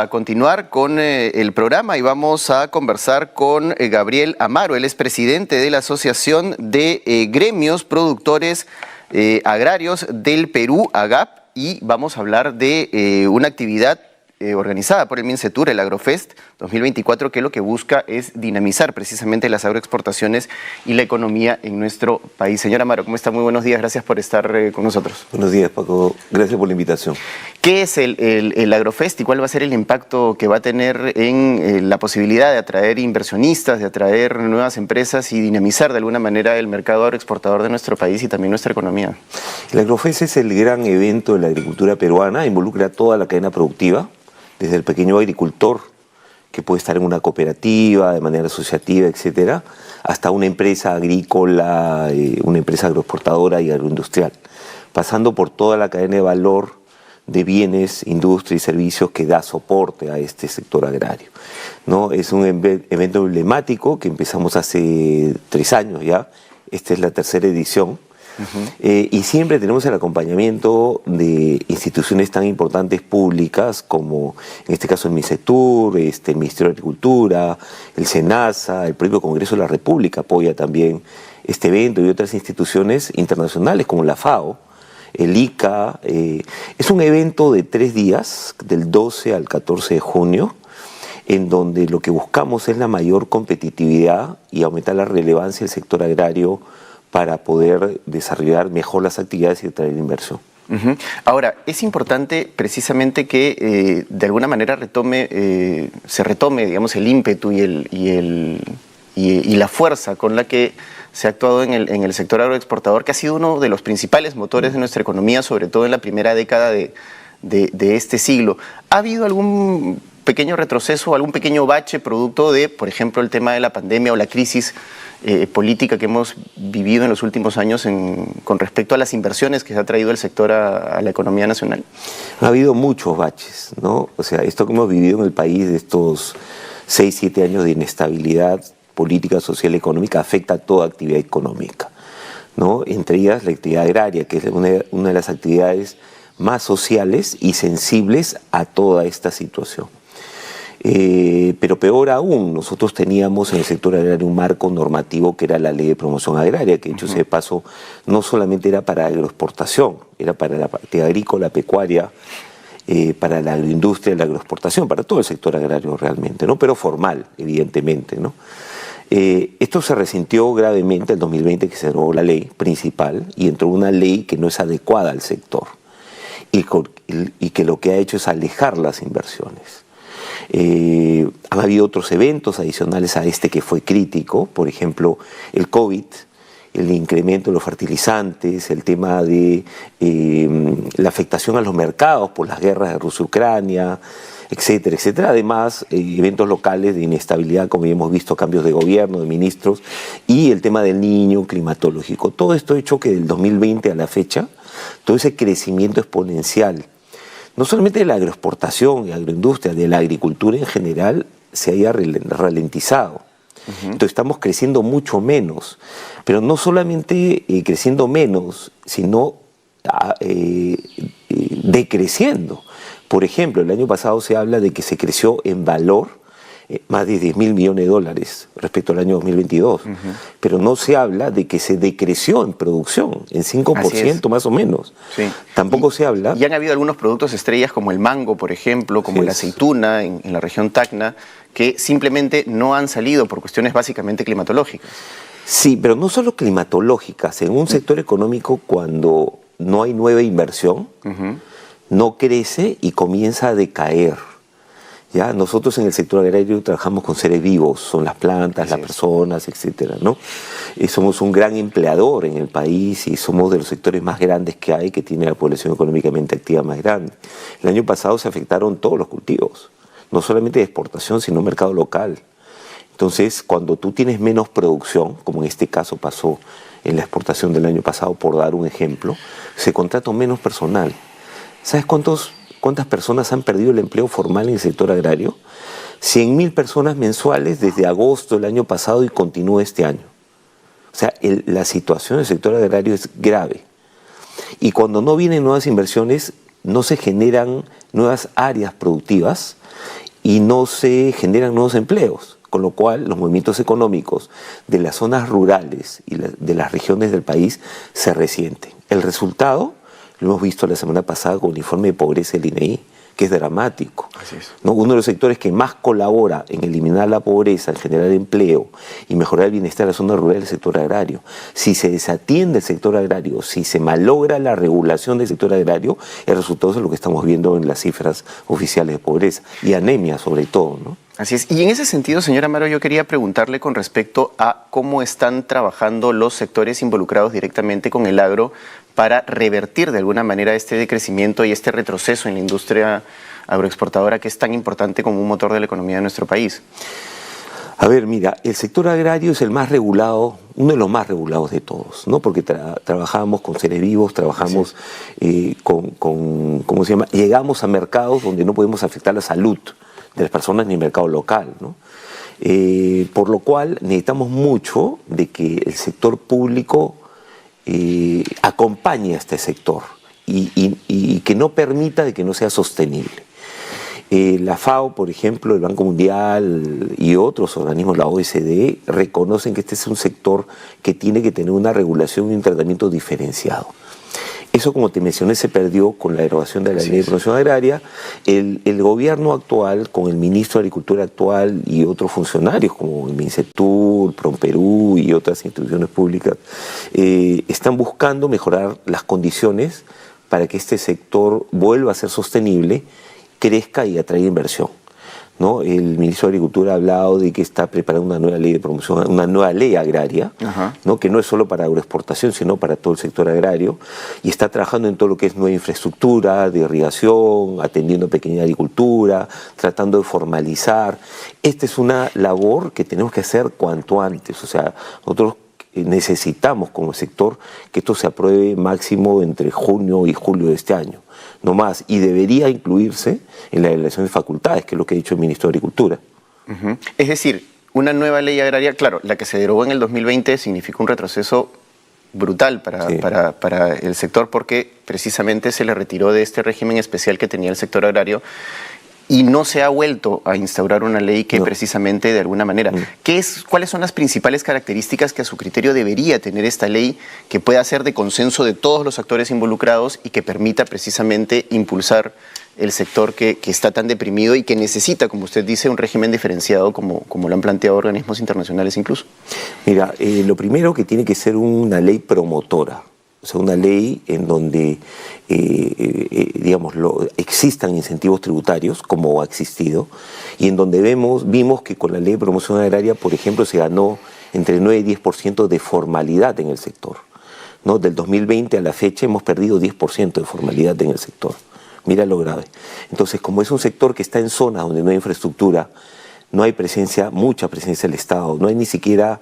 A continuar con el programa y vamos a conversar con Gabriel Amaro. Él es presidente de la Asociación de Gremios Productores Agrarios del Perú, AGAP, y vamos a hablar de una actividad organizada por el Mincetur, el Agrofest 2024, que lo que busca es dinamizar precisamente las agroexportaciones y la economía en nuestro país. Señor Amaro, ¿cómo está? Muy buenos días, gracias por estar con nosotros. Buenos días, Paco, gracias por la invitación. ¿Qué es el Agrofest y cuál va a ser el impacto que va a tener en la posibilidad de atraer inversionistas, de atraer nuevas empresas y dinamizar de alguna manera el mercado agroexportador de nuestro país y también nuestra economía? El Agrofest es el gran evento de la agricultura peruana, involucra a toda la cadena productiva, desde el pequeño agricultor, que puede estar en una cooperativa, de manera asociativa, etcétera, hasta una empresa agrícola, una empresa agroexportadora y agroindustrial, pasando por toda la cadena de valor de bienes, industria y servicios que da soporte a este sector agrario, ¿no? Es un evento emblemático que empezamos hace 3 años ya, esta es la 3ª edición. Y siempre tenemos el acompañamiento de instituciones tan importantes públicas como en este caso el Mincetur, el Ministerio de Agricultura, el SENASA, el propio Congreso de la República apoya también este evento y otras instituciones internacionales como la FAO, el ICA. Es un evento de 3 días, del 12 al 14 de junio, en donde lo que buscamos es la mayor competitividad y aumentar la relevancia del sector agrario para poder desarrollar mejor las actividades y atraer inversión. Ahora, es importante precisamente que de alguna manera se retome, digamos, el ímpetu y la fuerza con la que se ha actuado en el sector agroexportador, que ha sido uno de los principales motores de nuestra economía, sobre todo en la primera década de este siglo. ¿Ha habido algún pequeño retroceso, algún pequeño bache producto de, por ejemplo, el tema de la pandemia o la crisis política que hemos vivido en los últimos años con respecto a las inversiones que se ha traído el sector a la economía nacional? Ha habido muchos baches, ¿no? O sea, esto que hemos vivido en el país de estos 6, 7 años de inestabilidad política, social y económica afecta a toda actividad económica, ¿no? Entre ellas la actividad agraria, que es una de las actividades más sociales y sensibles a toda esta situación. Pero peor aún, nosotros teníamos en el sector agrario un marco normativo que era la Ley de Promoción Agraria, que dicho sea de paso, no solamente era para agroexportación, era para la parte agrícola, pecuaria, para la agroindustria, la agroexportación, para todo el sector agrario realmente, ¿no? Pero formal, evidentemente, ¿no? Esto se resintió gravemente en 2020, que se derogó la ley principal y entró una ley que no es adecuada al sector y que lo que ha hecho es alejar las inversiones. Han habido otros eventos adicionales a este que fue crítico, por ejemplo el COVID, el incremento de los fertilizantes, el tema de la afectación a los mercados por las guerras de Rusia y Ucrania, etcétera, etcétera. Además, eventos locales de inestabilidad, como ya hemos visto, cambios de gobierno, de ministros, y el tema del Niño climatológico. Todo esto ha hecho que del 2020 a la fecha, todo ese crecimiento exponencial, no solamente de la agroexportación y agroindustria, de la agricultura en general, se haya ralentizado. Entonces estamos creciendo mucho menos, pero no solamente creciendo menos, sino decreciendo. Por ejemplo, el año pasado se habla de que se creció en valor más de 10.000 millones de dólares respecto al año 2022, pero no se habla de que se decreció en producción, en 5% más o menos. Sí. Tampoco se habla... Y han habido algunos productos estrellas como el mango, por ejemplo, como la aceituna en la región Tacna, que simplemente no han salido por cuestiones básicamente climatológicas. Sí, pero no solo climatológicas. En un sector económico, cuando no hay nueva inversión, no crece y comienza a decaer. ¿Ya? Nosotros en el sector agrario trabajamos con seres vivos, son las plantas, las personas, etcétera, ¿no? Somos un gran empleador en el país y somos de los sectores más grandes que hay, que tiene la población económicamente activa más grande. El año pasado se afectaron todos los cultivos, no solamente de exportación, sino mercado local. Entonces, cuando tú tienes menos producción, como en este caso pasó en la exportación del año pasado, por dar un ejemplo, se contrata menos personal. ¿Sabes cuántas personas han perdido el empleo formal en el sector agrario? 100.000 personas mensuales desde agosto del año pasado y continúa este año. O sea, la situación del sector agrario es grave. Y cuando no vienen nuevas inversiones, no se generan nuevas áreas productivas y no se generan nuevos empleos, con lo cual los movimientos económicos de las zonas rurales y de las regiones del país se resienten. El resultado lo hemos visto la semana pasada con el informe de pobreza del INEI, que es dramático. Así es. ¿No? Uno de los sectores que más colabora en eliminar la pobreza, en generar empleo y mejorar el bienestar de la zona rural es el sector agrario. Si se desatiende el sector agrario, si se malogra la regulación del sector agrario, el resultado es lo que estamos viendo en las cifras oficiales de pobreza y anemia sobre todo, ¿no? Así es. Y en ese sentido, señor Amaro, yo quería preguntarle con respecto a cómo están trabajando los sectores involucrados directamente con el agro para revertir de alguna manera este decrecimiento y este retroceso en la industria agroexportadora que es tan importante como un motor de la economía de nuestro país. A ver, mira, el sector agrario es el más regulado, uno de los más regulados de todos, ¿no? Porque trabajamos con seres vivos, trabajamos ¿cómo se llama? Llegamos a mercados donde no podemos afectar la salud de las personas ni el mercado local, ¿no? Por lo cual necesitamos mucho de que el sector público acompañe a este sector y que no permita de que no sea sostenible. La FAO, por ejemplo, el Banco Mundial y otros organismos, la OECD, reconocen que este es un sector que tiene que tener una regulación y un tratamiento diferenciado. Eso, como te mencioné, se perdió con la derogación de la Ley de Promoción Agraria. El gobierno actual, con el ministro de Agricultura actual y otros funcionarios como el MINCETUR, PROMPERÚ y otras instituciones públicas, están buscando mejorar las condiciones para que este sector vuelva a ser sostenible, crezca y atraiga inversión, ¿no? El ministro de Agricultura ha hablado de que está preparando una nueva ley de promoción, una nueva ley agraria, ¿no? Que no es solo para agroexportación, sino para todo el sector agrario, y está trabajando en todo lo que es nueva infraestructura de irrigación, atendiendo pequeña agricultura, tratando de formalizar. Esta es una labor que tenemos que hacer cuanto antes. O sea, nosotros necesitamos como sector que esto se apruebe máximo entre junio y julio de este año, no más, y debería incluirse en la elección de facultades, que es lo que ha dicho el ministro de Agricultura. Es decir, una nueva ley agraria, claro, la que se derogó en el 2020 significó un retroceso brutal para el sector porque precisamente se le retiró de este régimen especial que tenía el sector agrario y no se ha vuelto a instaurar una ley que precisamente de alguna manera. ¿Cuáles son las principales características que a su criterio debería tener esta ley que pueda ser de consenso de todos los actores involucrados y que permita precisamente impulsar el sector que está tan deprimido y que necesita, como usted dice, un régimen diferenciado como lo han planteado organismos internacionales incluso? Mira, lo primero que tiene que ser una ley promotora. O sea, una ley en donde, existan incentivos tributarios, como ha existido, y en donde vimos que con la Ley de Promoción Agraria, por ejemplo, se ganó entre 9 y 10% de formalidad en el sector, ¿no? Del 2020 a la fecha hemos perdido 10% de formalidad en el sector. Mira lo grave. Entonces, como es un sector que está en zonas donde no hay infraestructura, no hay mucha presencia del Estado, no hay ni siquiera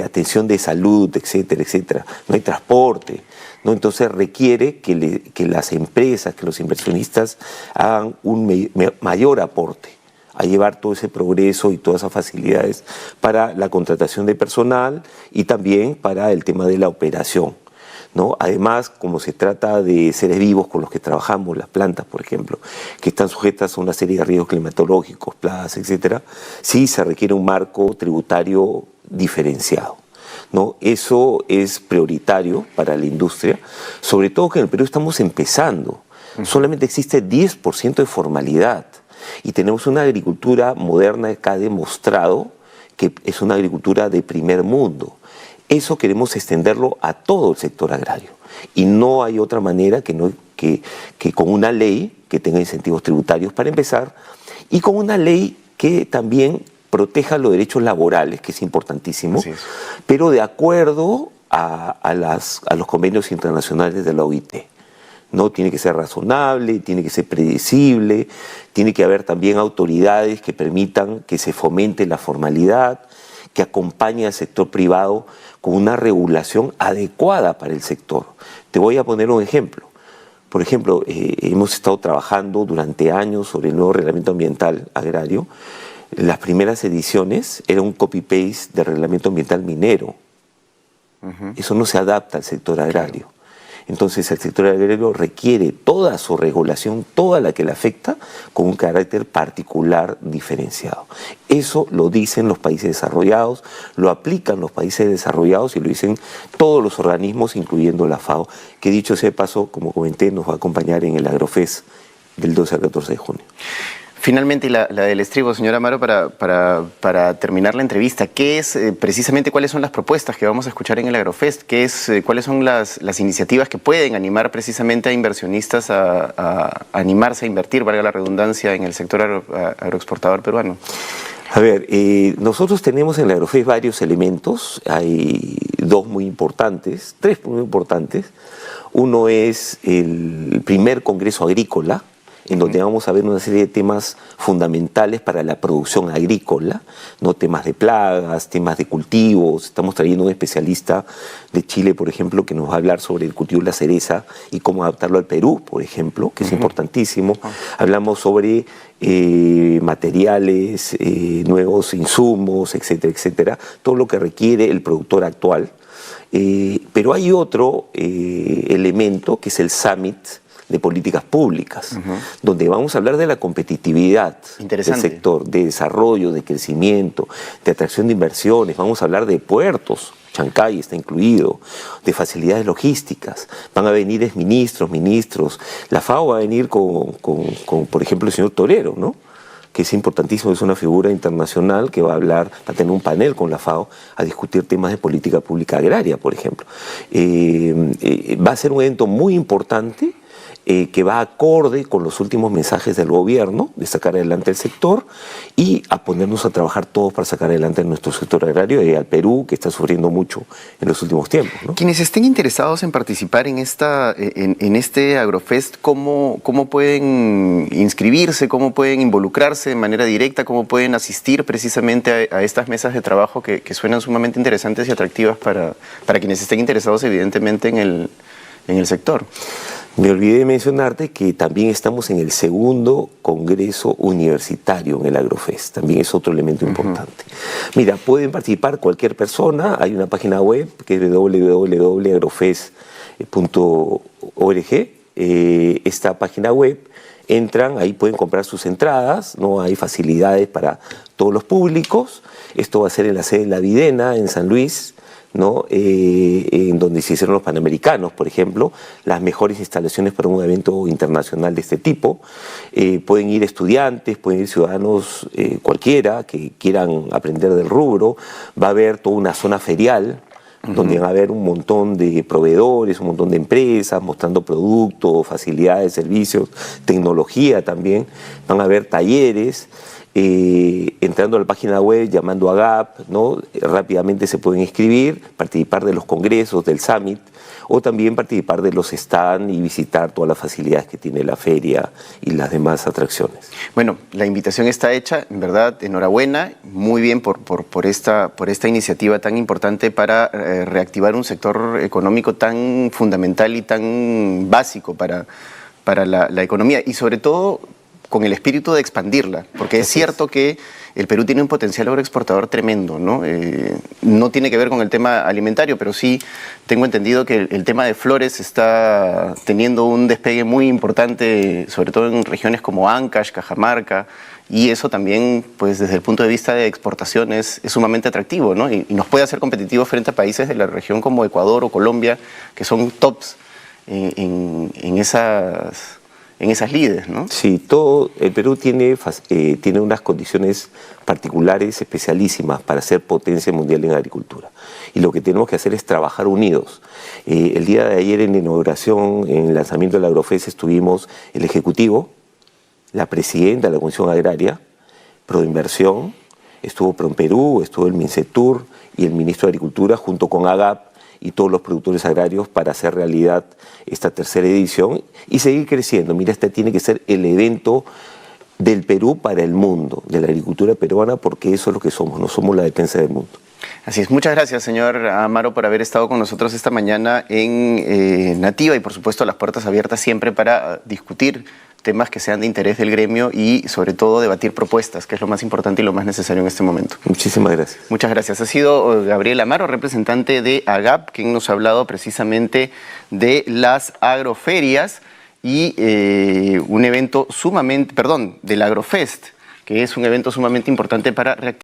atención de salud, etcétera, etcétera, no hay transporte, ¿no? Entonces requiere que las empresas, que los inversionistas hagan un mayor aporte a llevar todo ese progreso y todas esas facilidades para la contratación de personal y también para el tema de la operación, ¿no? Además, como se trata de seres vivos con los que trabajamos, las plantas, por ejemplo, que están sujetas a una serie de riesgos climatológicos, plagas, etcétera, sí se requiere un marco tributario diferenciado, ¿no? Eso es prioritario para la industria, sobre todo que en el Perú estamos empezando. Solamente existe 10% de formalidad y tenemos una agricultura moderna que ha demostrado que es una agricultura de primer mundo. Eso queremos extenderlo a todo el sector agrario y no hay otra manera que con una ley que tenga incentivos tributarios para empezar y con una ley que también proteja los derechos laborales, que es importantísimo, pero de acuerdo a los convenios internacionales de la OIT. ¿No? Tiene que ser razonable, tiene que ser predecible, tiene que haber también autoridades que permitan que se fomente la formalidad, que acompañe al sector privado con una regulación adecuada para el sector. Te voy a poner un ejemplo. Por ejemplo, hemos estado trabajando durante años sobre el nuevo reglamento ambiental agrario. Las primeras ediciones era un copy-paste del reglamento ambiental minero. Eso no se adapta al sector agrario. Entonces el sector agrario requiere toda su regulación, toda la que le afecta, con un carácter particular diferenciado. Eso lo dicen los países desarrollados, lo aplican los países desarrollados y lo dicen todos los organismos, incluyendo la FAO, que dicho sea de paso, como comenté, nos va a acompañar en el Agrofest del 12 al 14 de junio. Finalmente, la del estribo, señor Amaro, para terminar la entrevista, ¿qué es precisamente cuáles son las propuestas que vamos a escuchar en el Agrofest? ¿Cuáles son las iniciativas que pueden animar precisamente a inversionistas a animarse a invertir, valga la redundancia, en el sector agroexportador peruano? A ver, nosotros tenemos en el Agrofest varios elementos, hay dos muy importantes, tres muy importantes. Uno es el primer Congreso Agrícola, en donde vamos a ver una serie de temas fundamentales para la producción agrícola, ¿no? Temas de plagas, temas de cultivos. Estamos trayendo un especialista de Chile, por ejemplo, que nos va a hablar sobre el cultivo de la cereza y cómo adaptarlo al Perú, por ejemplo, que es importantísimo. Hablamos sobre materiales, nuevos insumos, etcétera, etcétera, todo lo que requiere el productor actual. Pero hay otro elemento que es el Summit de políticas públicas, donde vamos a hablar de la competitividad del sector, de desarrollo, de crecimiento, de atracción de inversiones, vamos a hablar de puertos, Chancay está incluido, de facilidades logísticas, van a venir ministros, la FAO va a venir con por ejemplo, el señor Torero, ¿no? Que es importantísimo, es una figura internacional que va a tener un panel con la FAO a discutir temas de política pública agraria, por ejemplo. Va a ser un evento muy importante, que va acorde con los últimos mensajes del gobierno de sacar adelante el sector y a ponernos a trabajar todos para sacar adelante nuestro sector agrario y al Perú, que está sufriendo mucho en los últimos tiempos, ¿no? Quienes estén interesados en participar en este Agrofest, ¿cómo pueden inscribirse? ¿Cómo pueden involucrarse de manera directa? ¿Cómo pueden asistir precisamente a estas mesas de trabajo que suenan sumamente interesantes y atractivas para quienes estén interesados evidentemente en el sector? Me olvidé de mencionarte que también estamos en el segundo Congreso Universitario en el Agrofest, también es otro elemento importante. Mira, pueden participar cualquier persona, hay una página web que es www.agrofest.org, esta página web, entran, ahí pueden comprar sus entradas, ¿no? Hay facilidades para todos los públicos, esto va a ser en la sede de La Videna, en San Luis, ¿no? En donde se hicieron los Panamericanos, por ejemplo, las mejores instalaciones para un evento internacional de este tipo. Pueden ir estudiantes, pueden ir ciudadanos cualquiera que quieran aprender del rubro. Va a haber toda una zona ferial, donde va a haber un montón de proveedores, un montón de empresas mostrando productos, facilidades, servicios, tecnología también. Van a haber talleres. Entrando a la página web, llamando a GAP, ¿no? Rápidamente se pueden inscribir, participar de los congresos, del Summit, o también participar de los stands y visitar todas las facilidades que tiene la feria y las demás atracciones. Bueno, la invitación está hecha, en verdad, enhorabuena, muy bien por esta iniciativa tan importante para reactivar un sector económico tan fundamental y tan básico para la economía, y sobre todo con el espíritu de expandirla, porque es cierto que el Perú tiene un potencial agroexportador tremendo, ¿no? No tiene que ver con el tema alimentario, pero sí tengo entendido que el tema de flores está teniendo un despegue muy importante, sobre todo en regiones como Ancash, Cajamarca, y eso también, pues desde el punto de vista de exportación es sumamente atractivo, ¿no? Y nos puede hacer competitivos frente a países de la región como Ecuador o Colombia, que son tops en esas lides, ¿no? Sí, el Perú tiene unas condiciones particulares, especialísimas para ser potencia mundial en agricultura. Y lo que tenemos que hacer es trabajar unidos. El día de ayer en la inauguración, en el lanzamiento del Agrofest, estuvimos el Ejecutivo, la Presidenta de la Comisión Agraria, Proinversión, estuvo PROMPERÚ, estuvo el MINCETUR y el Ministro de Agricultura junto con AGAP y todos los productores agrarios para hacer realidad esta tercera edición y seguir creciendo. Mira, este tiene que ser el evento del Perú para el mundo, de la agricultura peruana, porque eso es lo que somos, no somos la defensa del mundo. Así es, muchas gracias, señor Amaro, por haber estado con nosotros esta mañana en Nativa y por supuesto las puertas abiertas siempre para discutir temas que sean de interés del gremio y sobre todo debatir propuestas, que es lo más importante y lo más necesario en este momento. Muchísimas gracias. Muchas gracias. Ha sido Gabriel Amaro, representante de AGAP, quien nos ha hablado precisamente de las agroferias y un evento sumamente, perdón, del Agrofest, que es un evento sumamente importante para reactivar